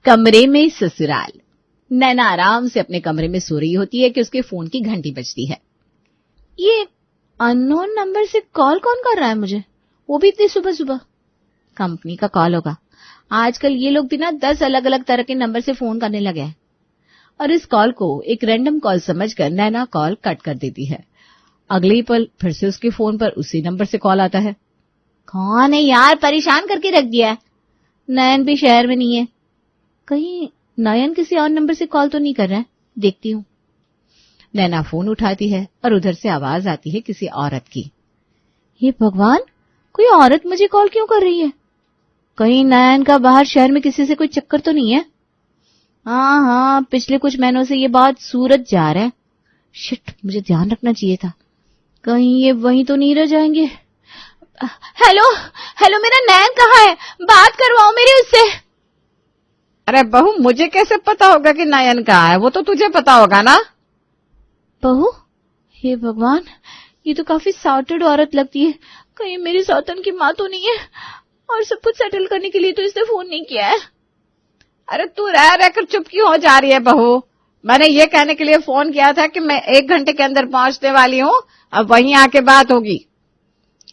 कमरे में ससुराल। नैना आराम से अपने कमरे में सो रही होती है कि उसके फोन की घंटी बजती है। ये अननोन नंबर से कॉल कौन कर रहा है मुझे, वो भी इतनी सुबह सुबह? कंपनी का कॉल होगा। आजकल ये लोग भी ना 10 अलग अलग तरह के नंबर से फोन करने लगे हैं। और इस कॉल को एक रैंडम कॉल समझकर नैना कॉल कट कर देती है। अगले ही पल फिर से उसके फोन पर उसी नंबर से कॉल आता है। कौन है यार, परेशान करके रख दिया है। नयन भी शहर में नहीं है। कहीं नयन किसी और नंबर से कॉल तो नहीं कर रहा है, देखती हूँ। नैना फोन उठाती है और उधर से आवाज आती है किसी औरत की। हे भगवान, कोई औरत मुझे कॉल क्यों कर रही है? कहीं नयन का बाहर शहर में किसी से कोई चक्कर तो नहीं है? हाँ, पिछले कुछ महीनों से ये बात सूरत जा रहा है। शिट, मुझे ध्यान रखना चाहिए था। कहीं ये वहीं तो नहीं रह जाएंगे। हेलो, मेरा नयन कहाँ है? बात करवाओ मेरी उससे। अरे बहू, मुझे कैसे पता होगा कि नयन कहाँ है? वो तो तुझे पता होगा ना। बहू? हे भगवान, ये तो काफी सॉर्टेड औरत लगती है। कहीं मेरी सौतन की माँ तो नहीं है? और सब कुछ सेटल करने के लिए तो इसने फोन नहीं किया है। अरे तू रह रहकर चुप क्यों हो जा रही है बहू? मैंने ये कहने के लिए फोन किया था कि मैं 1 घंटे के अंदर पहुंचने वाली हूँ, अब वहीं आके बात होगी।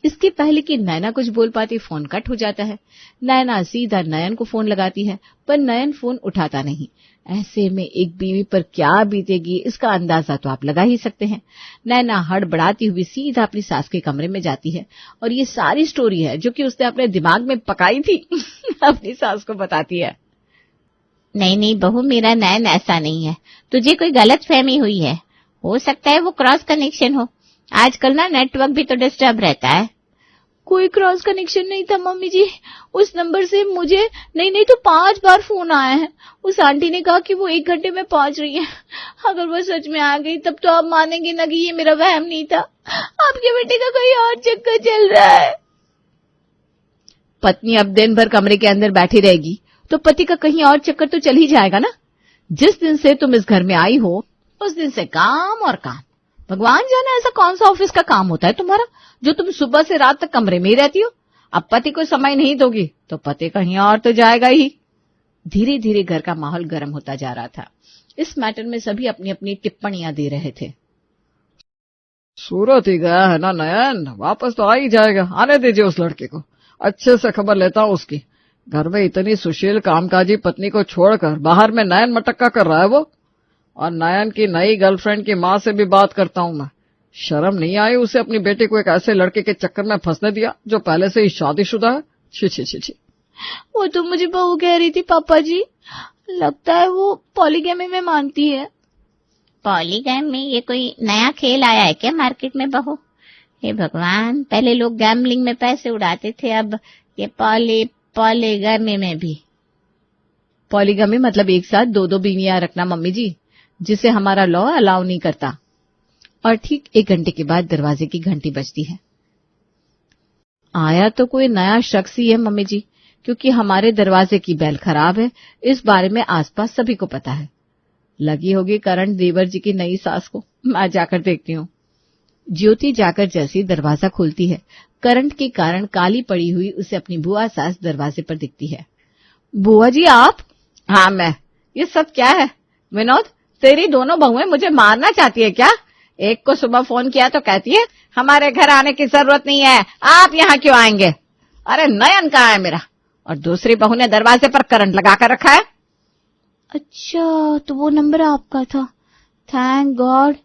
इसके पहले कि नैना कुछ बोल पाती फोन कट हो जाता है। नैना सीधा नयन को फोन लगाती है, पर नयन फोन उठाता नहीं। ऐसे में एक बीवी पर क्या बीतेगी इसका अंदाजा तो आप लगा ही सकते हैं। नैना हड़बड़ाती हुई सीधा अपनी सास के कमरे में जाती है और ये सारी स्टोरी है जो कि उसने अपने दिमाग में पकाई थी अपनी सास को बताती है। नहीं बहू, मेरा नयन ऐसा नहीं है, तुझे कोई गलत फहमी हुई है। हो सकता है वो क्रॉस कनेक्शन हो। आजकल ना नेटवर्क भी तो डिस्टर्ब रहता है। कोई क्रॉस कनेक्शन नहीं था मम्मी जी। उस नंबर से मुझे नहीं तो 5 बार फोन आया है। उस आंटी ने कहा कि वो 1 घंटे में पहुंच रही है। अगर वो सच में आ गई तब तो आप मानेंगे ना कि ये मेरा वहम नहीं था। आपके बेटे का कोई और चक्कर चल रहा है। पत्नी अब दिन भर कमरे के अंदर बैठी रहेगी तो पति का कहीं और चक्कर तो चल ही जाएगा ना। जिस दिन से तुम इस घर में आई हो उस दिन से काम और काम। भगवान जाने ऐसा कौन सा ऑफिस का काम होता है तुम्हारा जो तुम सुबह से रात तक कमरे में ही रहती हो। अब पति को समय नहीं दोगी तो पति कहीं और तो जाएगा ही। धीरे धीरे घर का माहौल गर्म होता जा रहा था। इस मैटर में सभी अपनी अपनी टिप्पणियां दे रहे थे। सूरत ही गया है ना नयन, वापस तो आ ही जाएगा। आने दीजिए उस लड़के को, अच्छे से खबर लेता हूँ उसकी। घर में इतनी सुशील कामकाजी पत्नी को छोड़कर बाहर में नयन मटक्का कर रहा है वो। और नयन की नई गर्लफ्रेंड की माँ से भी बात करता हूँ मैं। शर्म नहीं आई उसे अपनी बेटी को एक ऐसे लड़के के चक्कर में फंसने दिया जो पहले से ही शादीशुदा है। छी छी छी छी। वो तो मुझे बहू कह रही थी पापा जी, लगता है वो पॉलीगैमी में मानती है। पॉलीगैमी, ये कोई नया खेल आया है क्या मार्केट में बहू? हे भगवान, पहले लोग गैम्बलिंग में पैसे उड़ाते थे, अब ये पॉलीगैमी में भी। पॉलीगैमी मतलब एक साथ 2 बीवियां रखना मम्मी जी, जिसे हमारा लॉ अलाउ नहीं करता। और ठीक 1 घंटे के बाद दरवाजे की घंटी बजती है। आया तो कोई नया शख्स ही है मम्मी जी, क्योंकि हमारे दरवाजे की बेल खराब है। इस बारे में आसपास सभी को पता है। लगी होगी करण देवर जी की नई सास को। मैं जाकर देखती हूँ। ज्योति जाकर जैसी दरवाजा खोलती है, करंट के कारण काली पड़ी हुई उसे अपनी बुआ सास दरवाजे पर दिखती है। बुआ जी आप? हाँ मैं। ये सब क्या है विनोद? तेरी दोनों बहुएं मुझे मारना चाहती है क्या? एक को सुबह फोन किया तो कहती है हमारे घर आने की जरूरत नहीं है, आप यहाँ क्यों आएंगे? अरे नयन कहाँ है मेरा? और दूसरी बहू ने दरवाजे पर करंट लगा कर रखा है। अच्छा, तो वो नंबर आपका था। Thank God.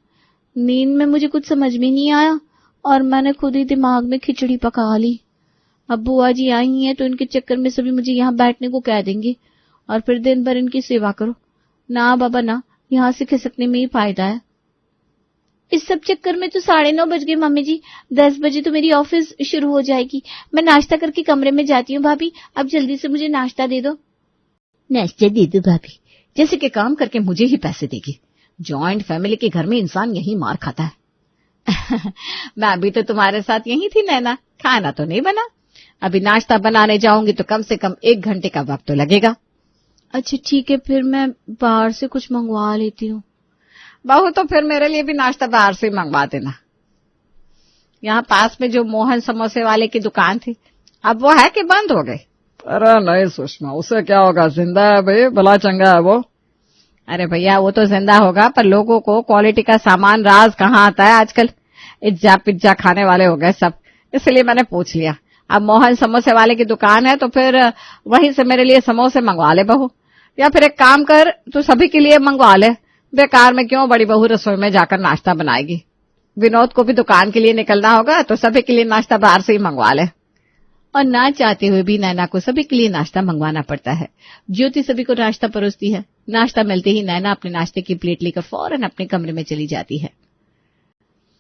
नींद में मुझे कुछ समझ में नहीं आया और मैंने खुद ही दिमाग में खिचड़ी पका ली। अब बुआ जी आई हैं तो इनके चक्कर में सभी मुझे यहाँ बैठने को कह देंगे और फिर दिन भर इनकी सेवा करो। ना बाबा ना, यहाँ से खिसकने में ही फायदा है। इस सब चक्कर में तो 9:30 बज गए मम्मी जी। 10 बजे तो मेरी ऑफिस शुरू हो जाएगी। मैं नाश्ता करके कमरे में जाती हूँ। भाभी, अब जल्दी से मुझे नाश्ता दे दो। नाश्ता दे दो भाभी? जैसे कि काम करके मुझे ही पैसे देगी। जॉइंट फैमिली के घर में इंसान यही मार खाता है। मैं अभी तो तुम्हारे साथ यही थी नैना, खाना तो नहीं बना। अभी नाश्ता बनाने जाऊंगी तो कम से कम 1 घंटे का वक्त तो लगेगा। अच्छा ठीक है, फिर मैं बाहर से कुछ मंगवा लेती हूँ। बहू तो फिर मेरे लिए भी नाश्ता बाहर से मंगवा देना। यहाँ पास में जो मोहन समोसे वाले की दुकान थी, अब वो है कि बंद हो गई? अरे नहीं सुषमा, उसे क्या होगा, जिंदा है भाई, भला चंगा है वो। अरे भैया वो तो जिंदा होगा, पर लोगों को क्वालिटी का सामान राज कहाँ आता है आजकल। इज्जा पिज्जा खाने वाले हो गए सब, इसलिए मैंने पूछ लिया। अब मोहन समोसे वाले की दुकान है तो फिर वहीं से मेरे लिए समोसे मंगवा ले बहू, या फिर एक काम कर, तू सभी के लिए मंगवा ले। बेकार में क्यों बड़ी बहू रसोई में जाकर नाश्ता बनाएगी। विनोद को भी दुकान के लिए निकलना होगा तो सभी के लिए नाश्ता बाहर से ही मंगवा ले। और ना चाहते हुए भी नैना को सभी के लिए नाश्ता मंगवाना पड़ता है। ज्योति सभी को नाश्ता परोसती है। नाश्ता मिलते ही नैना अपने नाश्ते की प्लेट लेकर फौरन अपने कमरे में चली जाती है।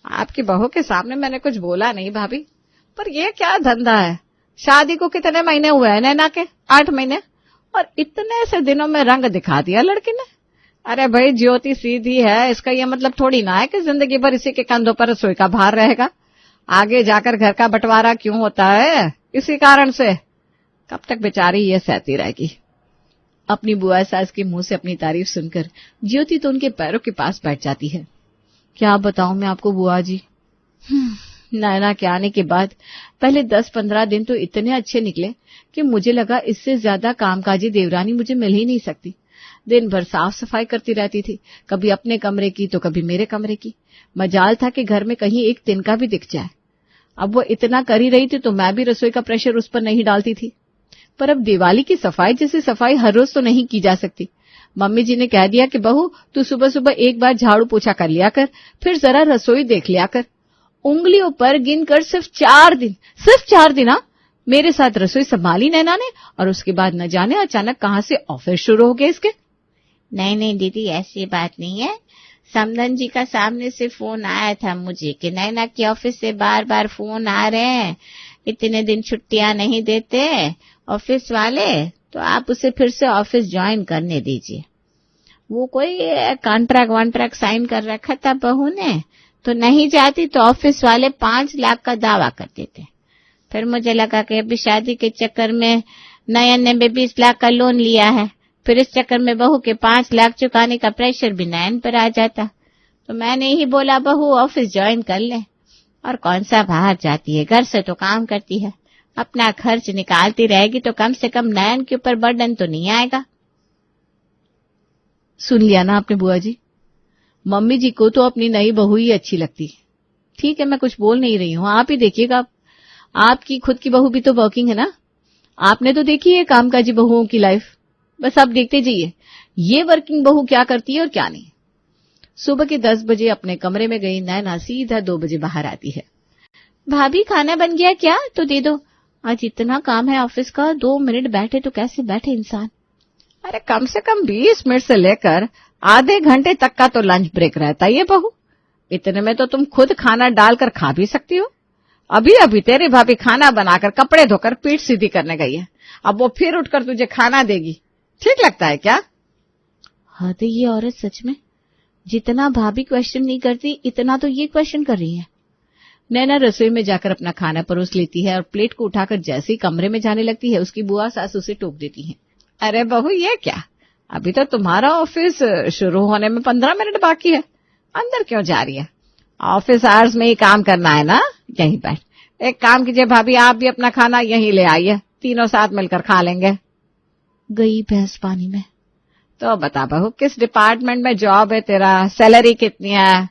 आपकी बहू के सामने मैंने कुछ बोला नहीं भाभी, पर ये क्या धंधा है। शादी को कितने महीने हुए हैं नैना के? 8 महीने, और इतने से दिनों में रंग दिखा दिया लड़की ने। अरे भाई ज्योति सीधी है, इसका ये मतलब थोड़ी ना है कि जिंदगी भर इसी के कंधों पर रसोई का भार रहेगा। आगे जाकर घर का बंटवारा क्यों होता है, इसी कारण से। कब तक बेचारी ये सहती रहेगी। अपनी बुआ सास के मुंह से अपनी तारीफ सुनकर ज्योति तो उनके पैरों के पास बैठ जाती है। क्या बताऊं मैं आपको बुआ जी, नैना के आने के बाद पहले 10-15 दिन तो इतने अच्छे निकले कि मुझे लगा इससे ज्यादा कामकाजी देवरानी मुझे मिल ही नहीं सकती। दिन भर साफ सफाई करती रहती थी, कभी अपने कमरे की तो कभी मेरे कमरे की। मजाल था कि घर में कहीं एक तिनका भी दिख जाए। अब वो इतना कर ही रही थी तो मैं भी रसोई का प्रेशर उस पर नहीं डालती थी। पर अब दिवाली की सफाई जैसी सफाई हर रोज तो नहीं की जा सकती। मम्मी जी ने कह दिया कि बहू तू सुबह सुबह एक बार झाड़ू पोछा कर लिया कर, फिर जरा रसोई देख लिया कर। उंगलियों पर गिनकर सिर्फ 4 दिन हाँ, मेरे साथ रसोई संभाली नैना ने, और उसके बाद न जाने अचानक कहां से ऑफिस शुरू हो गए इसके। नहीं दीदी, ऐसी बात नहीं है। समदन जी का सामने से फोन आया था मुझे कि नैना के ऑफिस से बार बार फोन आ रहे हैं, इतने दिन छुट्टियां नहीं देते ऑफिस वाले, तो आप उसे फिर से ऑफिस ज्वाइन करने दीजिए। वो कोई कॉन्ट्रैक्ट साइन कर रखा था बहू ने, तो नहीं जाती तो ऑफिस वाले 5 लाख का दावा कर देते। फिर मुझे लगा कि अभी शादी के चक्कर में नयन ने 20 लाख का लोन लिया है, फिर इस चक्कर में बहू के 5 लाख चुकाने का प्रेशर भी नयन पर आ जाता। तो मैंने ही बोला बहू ऑफिस ज्वाइन कर ले। और कौन सा बाहर जाती है, घर से तो काम करती है, अपना खर्च निकालती रहेगी तो कम से कम नयन के ऊपर बर्डन तो नहीं आएगा। सुन लिया ना आपने बुआ जी, मम्मी जी को तो अपनी नई बहू ही अच्छी लगती है। ठीक है, मैं कुछ बोल नहीं रही हूँ, आप ही देखिएगा। आपकी खुद की बहू भी तो वर्किंग है ना, आपने तो देखी है कामकाजी बहुओं की लाइफ। बस आप देखते जाइए ये वर्किंग बहू क्या करती है और क्या नहीं। सुबह के 10 बजे अपने कमरे में गई नैना सीधा 2 बजे बाहर आती है। भाभी खाना बन गया क्या? तो दे दो, आज इतना काम है ऑफिस का, 2 मिनट बैठे तो कैसे बैठे इंसान। अरे कम से कम 20 मिनट से लेकर आधे घंटे तक का तो लंच ब्रेक रहता है ये बहू। इतने में तो तुम खुद खाना डालकर खा भी सकती हो। अभी अभी तेरी भाभी खाना बनाकर कपड़े धोकर पीठ सीधी करने गई है, अब वो फिर उठकर तुझे खाना देगी, ठीक लगता है क्या? हाँ तो ये औरत सच में जितना भाभी क्वेश्चन नहीं करती इतना तो ये क्वेश्चन कर रही है। नैना रसोई में जाकर अपना खाना परोस लेती है और प्लेट को उठाकर जैसे ही कमरे में जाने लगती है उसकी बुआ सास उसे टोक देती है। अरे बहू ये क्या, अभी तो तुम्हारा ऑफिस शुरू होने में 15 मिनट बाकी है, अंदर क्यों जा रही है? ऑफिस आवर्स में ही काम करना है ना, यहीं बैठ। एक काम कीजिए भाभी, आप भी अपना खाना यहीं ले आइए, तीनों साथ मिलकर खा लेंगे। गई भैंस पानी में। तो बता बहू किस डिपार्टमेंट में जॉब है तेरा, सैलरी कितनी है?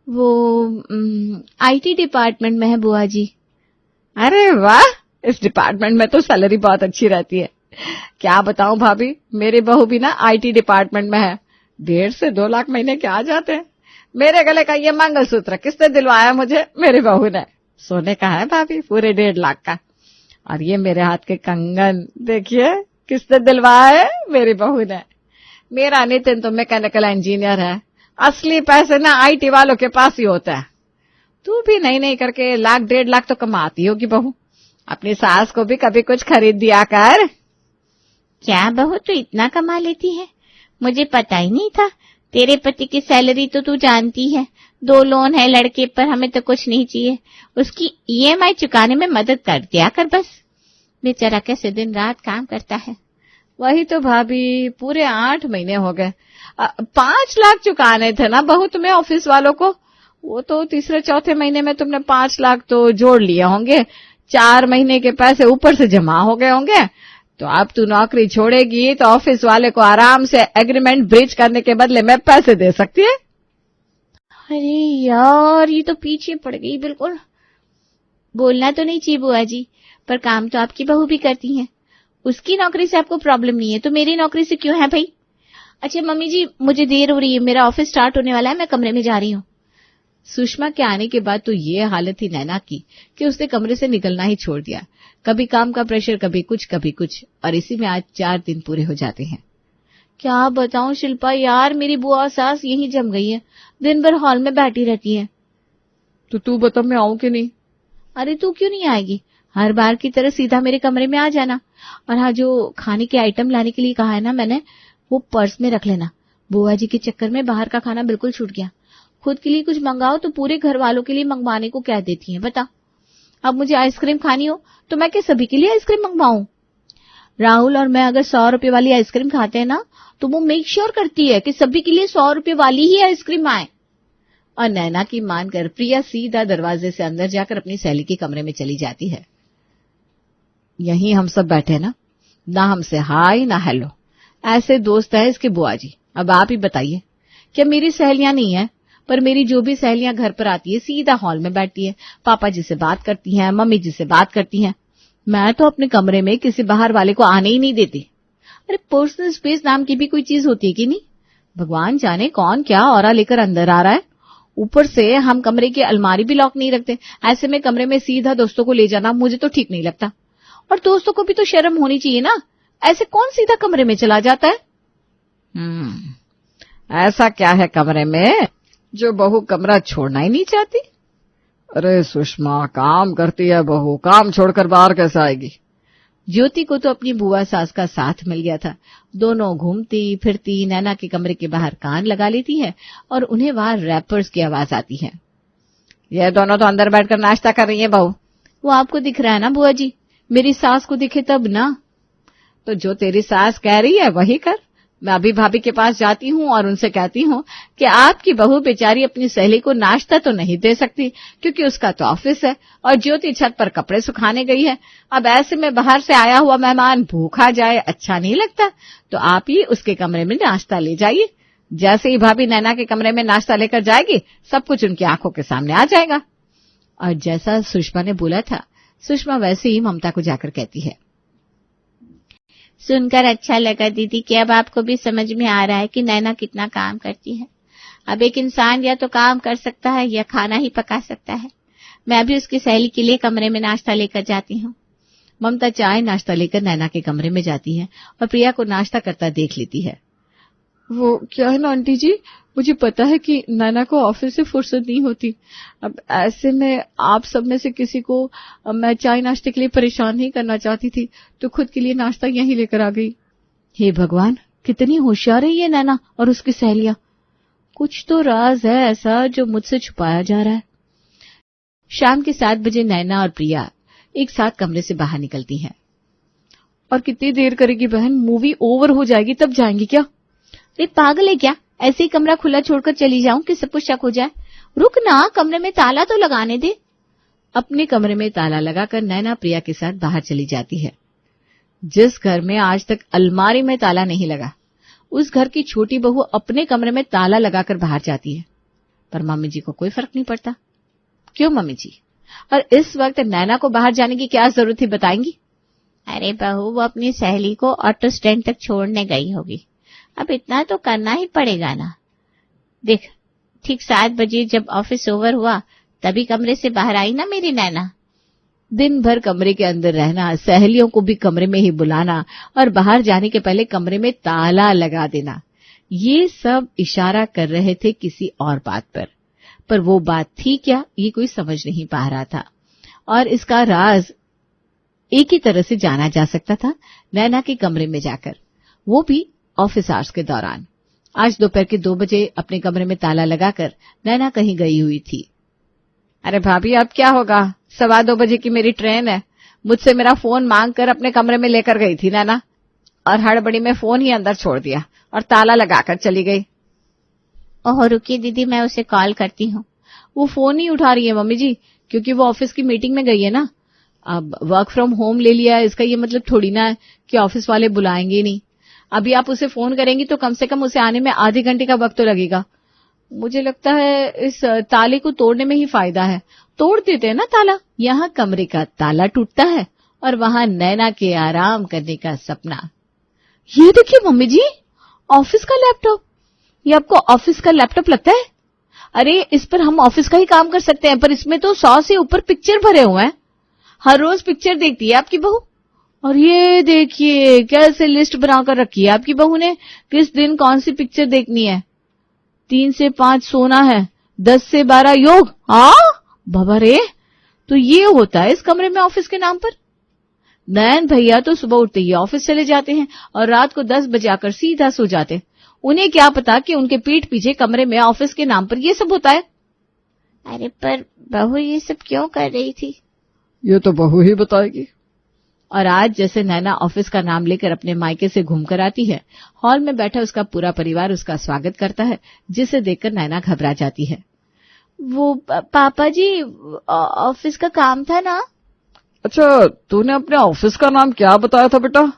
वो आईटी डिपार्टमेंट में है बुआ जी। अरे वाह, इस डिपार्टमेंट में तो सैलरी बहुत अच्छी रहती है। क्या बताऊं भाभी, मेरी बहू भी ना आईटी डिपार्टमेंट में है, 1.5 से 2 लाख महीने के आ जाते हैं। मेरे गले का ये मंगलसूत्र किसने दिलवाया मुझे? मेरी बहू ने। सोने का है भाभी, पूरे 1.5 लाख का। और ये मेरे हाथ के कंगन देखिए किसने दिलवाया है? मेरी बहू ने। मेरा नितिन तो मैकेनिकल इंजीनियर है, असली पैसे ना आईटी वालों के पास ही होता है। तू भी नहीं करके 1.5 लाख तो कमाती होगी बहू, अपनी सास को भी कभी कुछ खरीद दिया कर। क्या बहू तू इतना कमा लेती है? मुझे पता ही नहीं था। तेरे पति की सैलरी तो तू जानती है, 2 लोन है लड़के पर, हमें तो कुछ नहीं चाहिए। उसकी ईएमआई चुकाने में मदद कर दिया कर बस। बेचारा कैसे दिन रात काम करता है। वही तो भाभी, पूरे 8 महीने हो गए। 5 लाख चुकाने थे ना बहू तुम्हें ऑफिस वालों को, वो तो तीसरे चौथे महीने में तुमने 5 लाख तो जोड़ लिए होंगे। 4 महीने के पैसे ऊपर से जमा हो गए होंगे। तो अब तू नौकरी छोड़ेगी तो ऑफिस वाले को आराम से एग्रीमेंट ब्रीच करने के बदले में पैसे दे सकती है। अरे यार, ये तो पीछे पड़ गई बिल्कुल। बोलना तो नहीं चाहिए बुआ जी, पर काम तो आपकी बहू भी करती है। उसकी नौकरी से आपको प्रॉब्लम नहीं है तो मेरी नौकरी से क्यों है भाई? अच्छा मम्मी जी, मुझे देर हो रही है, मेरा ऑफिस स्टार्ट होने वाला है, मैं कमरे में जा रही हूँ। सुषमा के आने के बाद तो ये हालत थी नैना की कि उसने कमरे से निकलना ही छोड़ दिया। कभी काम का प्रेशर, कभी कुछ, और इसी में आज 4 दिन पूरे हो जाते हैं। क्या बताऊं शिल्पा यार, मेरी बुआ सास यहीं जम गई है, दिन भर हॉल में बैठी रहती है। तो तू बता मैं आऊं कि नहीं? अरे तू क्यों नहीं आएगी? हर बार की तरह सीधा मेरे कमरे में आ जाना। और हाँ, जो खाने के आइटम लाने के लिए कहा है ना मैंने, वो पर्स में रख लेना। बुआ जी के चक्कर में बाहर का खाना बिल्कुल छूट गया। खुद के लिए कुछ मंगाओ तो पूरे घर वालों के लिए मंगवाने को कह देती हैं, बता। अब मुझे आइसक्रीम खानी हो तो मैं क्या सभी के लिए आइसक्रीम मंगवाऊं? राहुल और मैं अगर 100 रुपए वाली आइसक्रीम खाते हैं ना, तो वो मेक श्योर करती है कि सभी के लिए 100 रुपए वाली ही आइसक्रीम आए। और नैना की मानकर प्रिया सीधा दरवाजे से अंदर जाकर अपनी सहेली के कमरे में चली जाती है। यहीं हम सब बैठे ना हमसे हाय ना हेलो, ऐसे दोस्त है इसके बुआ जी। अब आप ही बताइए, क्या मेरी सहेलियां नहीं है? पर मेरी जो भी सहेलियां घर पर आती है सीधा हॉल में बैठती है, पापा जी से बात करती हैं, मम्मी जी से बात करती हैं। मैं तो अपने कमरे में किसी बाहर वाले को आने ही नहीं देती। अरे पर्सनल स्पेस नाम की भी कोई चीज होती है कि नहीं? भगवान जाने कौन क्या औरा लेकर अंदर आ रहा है। ऊपर से हम कमरे की अलमारी भी लॉक नहीं रखते। ऐसे में कमरे में सीधा दोस्तों को ले जाना मुझे तो ठीक नहीं लगता। और दोस्तों को भी तो शर्म होनी चाहिए ना, ऐसे कौन सीधा कमरे में चला जाता है? ऐसा क्या है कमरे में जो बहू कमरा छोड़ना ही नहीं चाहती? अरे सुषमा, काम करती है बहू, काम छोड़कर बाहर कैसे आएगी? ज्योति को तो अपनी बुआ सास का साथ मिल गया था। दोनों घूमती फिरती नैना के कमरे के बाहर कान लगा लेती है और उन्हें वहां रैपर्स की आवाज आती है। ये दोनों तो अंदर बैठकर नाश्ता कर रही है बहू। वो आपको दिख रहा है ना बुआ जी? मेरी सास को दिखे तब ना। तो जो तेरी सास कह रही है वही कर। मैं अभी भाभी के पास जाती हूँ और उनसे कहती हूँ कि आपकी बहू बेचारी अपनी सहेली को नाश्ता तो नहीं दे सकती क्योंकि उसका तो ऑफिस है और ज्योति छत पर कपड़े सुखाने गई है। अब ऐसे में बाहर से आया हुआ मेहमान भूखा जाए अच्छा नहीं लगता, तो आप ही उसके कमरे में नाश्ता ले जाइए। जैसे ही भाभी नैना के कमरे में नाश्ता लेकर जाएगी, सब कुछ उनकी आंखों के सामने आ जाएगा। और जैसा सुषमा ने बोला था, सुषमा वैसे ही ममता को जाकर कहती है। सुनकर अच्छा लगा दीदी कि अब आपको भी समझ में आ रहा है कि नैना कितना काम करती है। अब एक इंसान या तो काम कर सकता है या खाना ही पका सकता है। मैं भी उसकी सहेली के लिए कमरे में नाश्ता लेकर जाती हूँ। ममता चाय नाश्ता लेकर नैना के कमरे में जाती है और प्रिया को नाश्ता करता देख लेती है। वो क्या है ना आंटी जी, मुझे पता है कि नैना को ऑफिस से फुर्सत नहीं होती। अब ऐसे में आप सब में से किसी को मैं चाय नाश्ते के लिए परेशान नहीं करना चाहती थी, तो खुद के लिए नाश्ता यहीं लेकर आ गई। हे भगवान, कितनी होशियार है ये नैना और उसकी सहेलियां। कुछ तो राज है ऐसा जो मुझसे छुपाया जा रहा है। शाम के 7 बजे नैना और प्रिया एक साथ कमरे से बाहर निकलती हैं। और कितनी देर करेगी बहन? मूवी ओवर हो जाएगी तब जाएंगी क्या? अरे पागल है क्या? ऐसे ही कमरा खुला छोड़कर चली जाऊं कि सब कुछ शक हो जाए? रुक ना, कमरे में ताला तो लगाने दे। अपने कमरे में ताला लगाकर नैना प्रिया के साथ बाहर चली जाती है। जिस घर में आज तक अलमारी में ताला नहीं लगा, उस घर की छोटी बहू अपने कमरे में ताला लगाकर बाहर जाती है, पर मम्मी जी को कोई फर्क नहीं पड़ता। क्यों मम्मी जी? और इस वक्त नैना को बाहर जाने की क्या जरूरत थी, बताएंगी? अरे बहू, वो अपनी सहेली को ऑटो स्टैंड तक छोड़ने गई होगी। अब इतना तो करना ही पड़ेगा ना। देख, ठीक 7 बजे जब ऑफिस ओवर हुआ तभी कमरे से बाहर आई ना मेरी नैना। दिन भर कमरे के अंदर रहना, सहेलियों को भी कमरे में ही बुलाना और बाहर जाने के पहले कमरे में ताला लगा देना, ये सब इशारा कर रहे थे किसी और बात पर वो बात थी क्या, ये कोई समझ नहीं पा रहा था। और इसका राज एक ही तरह से जाना जा सकता था, नैना के कमरे में जाकर, वो भी ऑफिस आवर्स के दौरान। आज दोपहर के 2 बजे अपने कमरे में ताला लगाकर नैना कहीं गई हुई थी। अरे भाभी, अब क्या होगा? 2:15 बजे की मेरी ट्रेन है। मुझसे मेरा फोन मांग कर अपने कमरे में लेकर गई थी नैना, और हड़बड़ी में फोन ही अंदर छोड़ दिया और ताला लगाकर चली गई। ओह रुकिए दीदी, मैं उसे कॉल करती हूँ। वो फोन नहीं उठा रही है मम्मी जी, क्योंकि वो ऑफिस की मीटिंग में गई है ना। अब वर्क फ्रॉम होम ले लिया, इसका ये मतलब थोड़ी ना है कि ऑफिस वाले बुलाएंगे नहीं। अभी आप उसे फोन करेंगी तो कम से कम उसे आने में आधे घंटे का वक्त तो लगेगा। मुझे लगता है इस ताले को तोड़ने में ही फायदा है। तोड़ देते हैं ना ताला। यहाँ कमरे का ताला टूटता है और वहां नैना के आराम करने का सपना। ये देखिए मम्मी जी, ऑफिस का लैपटॉप। ये आपको ऑफिस का लैपटॉप लगता है? अरे इस पर हम ऑफिस का ही काम कर सकते हैं, पर इसमें तो 100 से ऊपर पिक्चर भरे हुए हैं। हर रोज पिक्चर देखती है आपकी बहू। और ये देखिए कैसे लिस्ट बनाकर रखी है आपकी बहू ने, किस दिन कौन सी पिक्चर देखनी है। 3 से 5 सोना है, 10 से 12 योग। बाबा रे, तो ये होता है इस कमरे में ऑफिस के नाम पर। नयन भैया तो सुबह उठते ही ऑफिस चले जाते हैं और रात को 10 बजे आकर सीधा सो जाते। उन्हें क्या पता कि उनके पीठ पीछे कमरे में ऑफिस के नाम पर ये सब होता है। अरे पर बहू ये सब क्यों कर रही थी? ये तो बहू ही बताएगी। और आज जैसे नैना ऑफिस का नाम लेकर अपने मायके से घूमकर आती है, हॉल में बैठा उसका पूरा परिवार उसका स्वागत करता है, जिसे देखकर नैना घबरा जाती है। वो पापा जी, ऑफिस का काम था ना। अच्छा, तूने अपने ऑफिस का नाम क्या बताया था बेटा?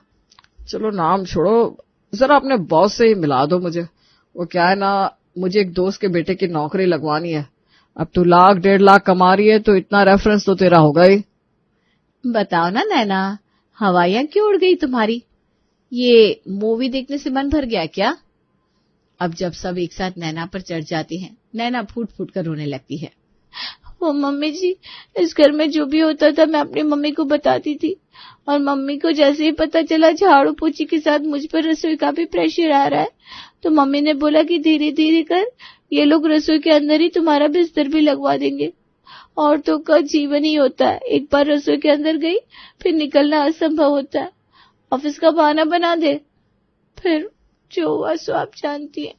चलो नाम छोड़ो, जरा अपने बॉस से ही मिला दो मुझे। वो क्या है ना, मुझे एक दोस्त के बेटे की नौकरी लगवानी है। अब तू 1,00,000 1,50,000 कमा रही है तो इतना रेफरेंस तो तेरा होगा ही। बताओ ना नैना, हवाइयां क्यों उड़ गई तुम्हारी? ये मूवी देखने से मन भर गया क्या? अब जब सब एक साथ नैना पर चढ़ जाती हैं, नैना फूट फूट कर रोने लगती है। वो मम्मी जी, इस घर में जो भी होता था मैं अपनी मम्मी को बताती थी, और मम्मी को जैसे ही पता चला झाड़ू पोछी के साथ मुझ पर रसोई का भी प्रेशर आ रहा है, तो मम्मी ने बोला कि धीरे धीरे कर ये लोग रसोई के अंदर ही तुम्हारा बिस्तर भी लगवा देंगे। औरतों का जीवन ही होता है, एक बार रसोई के अंदर गई फिर निकलना असंभव होता है। ऑफिस का बहाना बना दे, फिर जो हुआ सो आप जानती हैं।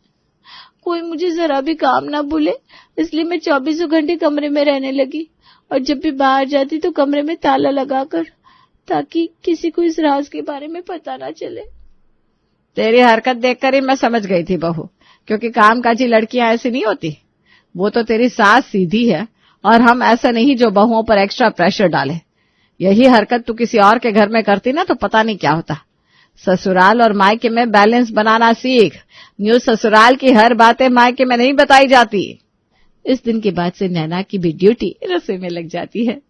कोई मुझे जरा भी काम ना भूले, इसलिए मैं 24 घंटे कमरे में रहने लगी, और जब भी बाहर जाती तो कमरे में ताला लगाकर, ताकि किसी को इस राज के बारे में पता ना चले। तेरी हरकत देखकर ही मैं समझ गई थी बहू, क्योंकि कामकाजी लड़कियां ऐसी नहीं होती। वो तो तेरी सास सीधी है, और हम ऐसा नहीं जो बहुओं पर एक्स्ट्रा प्रेशर डाले। यही हरकत तू किसी और के घर में करती ना तो पता नहीं क्या होता। ससुराल और मायके में बैलेंस बनाना सीख। न्यू ससुराल की हर बातें मायके में नहीं बताई जाती। इस दिन के बाद से नैना की भी ड्यूटी रसोई में लग जाती है।